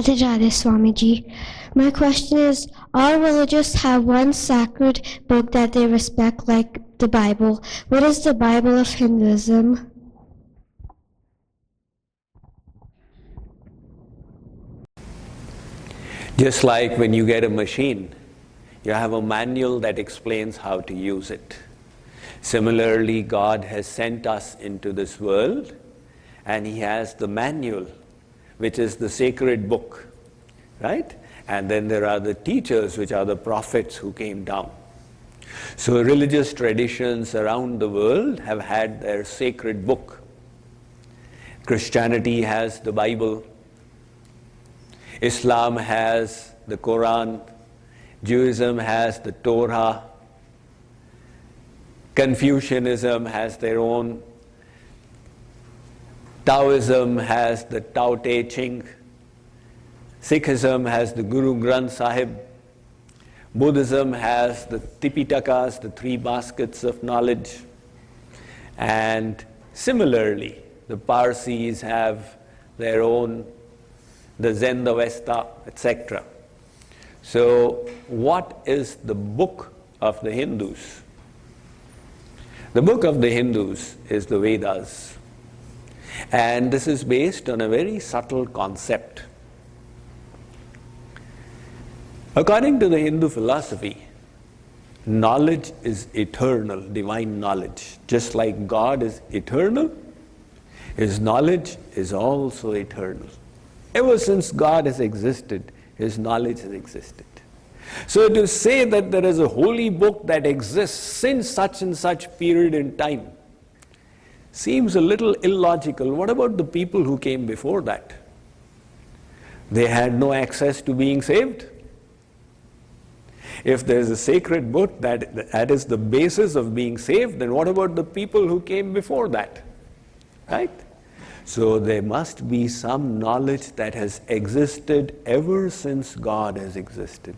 Radhe Radhe Swamiji. My question is, all religions have one sacred book that they respect, like the Bible. What is the Bible of Hinduism? Just like when you get a machine, you have a manual that explains how to use it. Similarly, God has sent us into this world, and He has the manual, which is the sacred book, right? And then there are the teachers, which are the prophets who came down. So religious traditions around the world have had their sacred book. Christianity has the Bible. Islam has the Quran. Judaism has the Torah. Confucianism has their own. Taoism has the Tao Te Ching. Sikhism has the Guru Grantha Sahib. Buddhism has the Tipi Takas, the three baskets of knowledge. And similarly, the Parsees have their own, the Zend Avesta, etc. So, what is the book of the Hindus? The book of the Hindus is the Vedas. And this is based on a very subtle concept. According to the Hindu philosophy, knowledge is eternal, divine knowledge. Just like God is eternal, His knowledge is also eternal. Ever since God has existed, His knowledge has existed. So to say that there is a holy book that exists since such and such period in time seems a little illogical. What about the people who came before that? They had no access to being saved. If there is a sacred book that is the basis of being saved, then what about the people who came before that? Right? So there must be some knowledge that has existed ever since God has existed.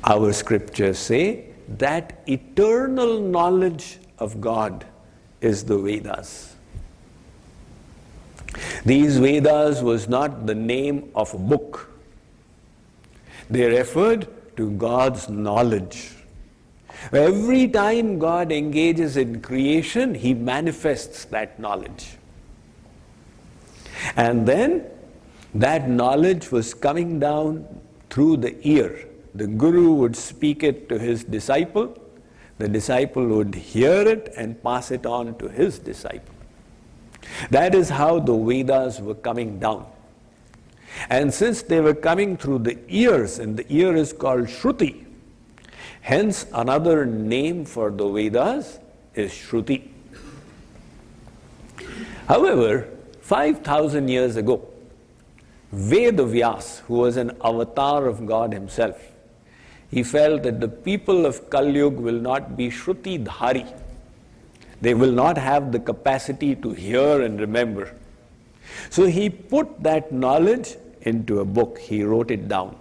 Our scriptures say that eternal knowledge of God is the Vedas. These Vedas was not the name of a book. They referred to God's knowledge. Every time God engages in creation, He manifests that knowledge. And then that knowledge was coming down through the ear. The Guru would speak it to his disciple. The disciple would hear it and pass it on to his disciple. That is how the Vedas were coming down. And since they were coming through the ears, and the ear is called Shruti, hence another name for the Vedas is Shruti. However, 5,000 years ago, Vedas, who was an avatar of God Himself, he felt that the people of Kalyug will not be Shruti Dhari. They will not have the capacity to hear and remember. So he put that knowledge into a book. He wrote it down.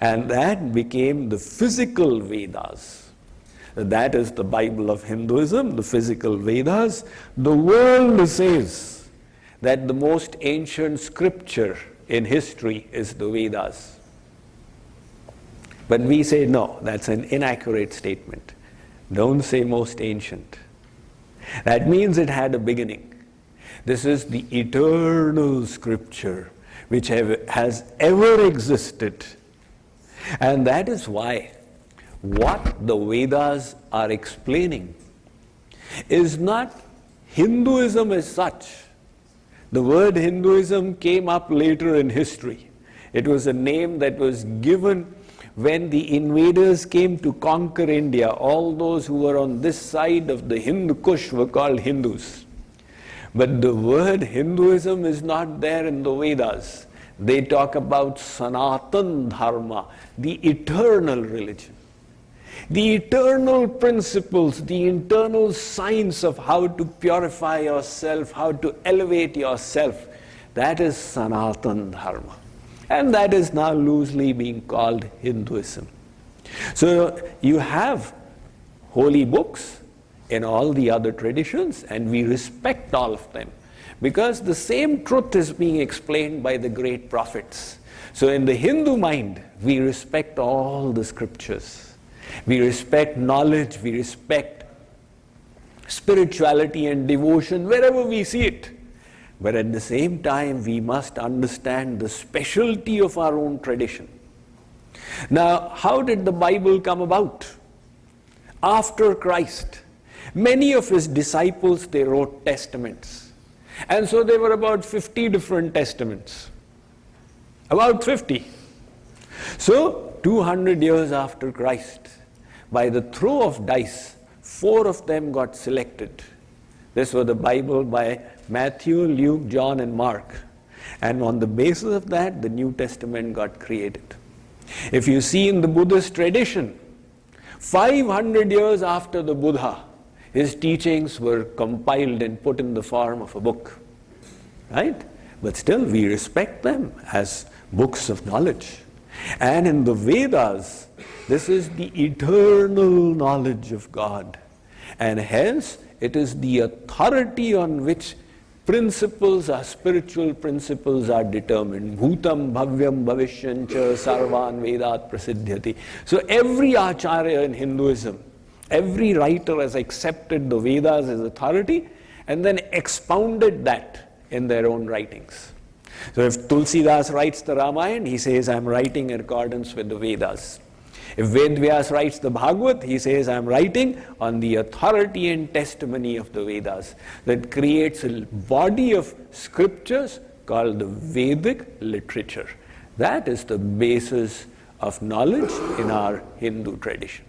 And that became the physical Vedas. That is the Bible of Hinduism, the physical Vedas. The world says that the most ancient scripture in history is the Vedas. But we say, no, that's an inaccurate statement. Don't say most ancient. That means it had a beginning. This is the eternal scripture which has ever existed. And that is why what the Vedas are explaining is not Hinduism as such. The word Hinduism came up later in history. It was a name that was given when the invaders came to conquer India. All those who were on this side of the Hindu Kush were called Hindus. But the word Hinduism is not there in the Vedas. They talk about Sanatan Dharma, the eternal religion. The eternal principles, the internal science of how to purify yourself, how to elevate yourself, that is Sanatan Dharma. And that is now loosely being called Hinduism. So you have holy books in all the other traditions, and we respect all of them. because the same truth is being explained by the great prophets. So in the Hindu mind, we respect all the scriptures. We respect knowledge, we respect spirituality and devotion wherever we see it. But at the same time, we must understand the specialty of our own tradition. Now, how did the Bible come about? After Christ, many of his disciples, they wrote testaments. And so there were about 50 different testaments. About 50. So, 200 years after Christ, by the throw of dice, 4 of them got selected. This was the Bible by Matthew, Luke, John, and Mark. And on the basis of that, the New Testament got created. If you see in the Buddhist tradition, 500 years after the Buddha, his teachings were compiled and put in the form of a book. Right? But still, we respect them as books of knowledge. And in the Vedas, this is the eternal knowledge of God. And hence, it is the authority on which principles, our spiritual principles are determined. Bhutam bhavyam bhavishyancha sarvan vedat prasidhyati. So every acharya in Hinduism, every writer has accepted the Vedas as authority and then expounded that in their own writings. So if Tulsidas writes the Ramayana, he says, I am writing in accordance with the Vedas. If Vedvyas writes the Bhagavad, he says, I am writing on the authority and testimony of the Vedas. That creates a body of scriptures called the Vedic literature. That is the basis of knowledge in our Hindu tradition.